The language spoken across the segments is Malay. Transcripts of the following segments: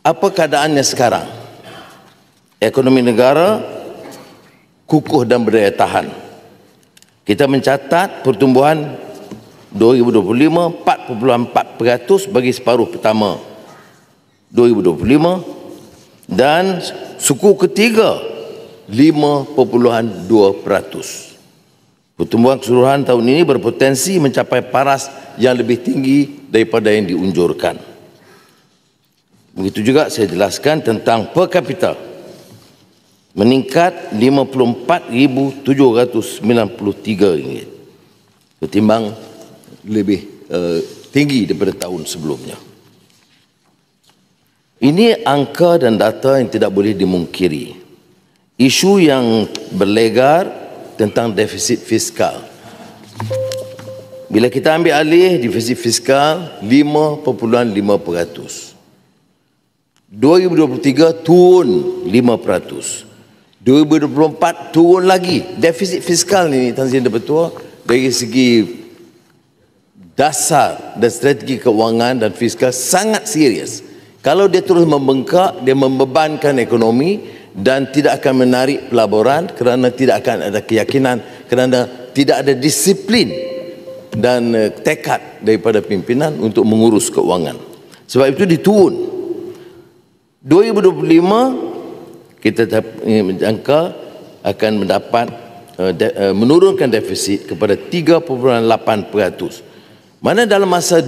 Apa keadaannya sekarang? Ekonomi negara kukuh dan berdaya tahan. Kita mencatat pertumbuhan 2025 4.4% bagi separuh pertama 2025 dan suku ketiga 5.2%. Pertumbuhan keseluruhan tahun ini berpotensi mencapai paras yang lebih tinggi daripada yang diunjurkan. Begitu juga saya jelaskan tentang per kapita meningkat RM54,793 ketimbang lebih tinggi daripada tahun sebelumnya. Ini angka dan data yang tidak boleh dimungkiri. Isu yang berlegar tentang defisit fiskal. Bila kita ambil alih defisit fiskal 5.5%. 2023 turun 5%. 2024 turun lagi. Defisit fiskal ni Tan Sri Ketua dari segi dasar dan strategi keuangan dan fiskal sangat serius. Kalau dia terus membengkak, dia membebankan ekonomi dan tidak akan menarik pelaburan kerana tidak akan ada keyakinan, kerana tidak ada disiplin dan tekad daripada pimpinan untuk mengurus keuangan. Sebab itu diturun. 2025 kita menjangka akan mendapat menurunkan defisit kepada 3.8%. Mana dalam masa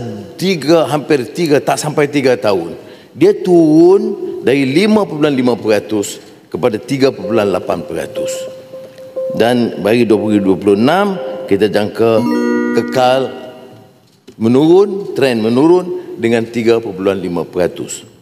hampir 3 tak sampai 3 tahun dia turun dari 5.5% kepada 3.8%. Dan bagi 2026 kita jangka kekal menurun, trend menurun dengan 3.5%.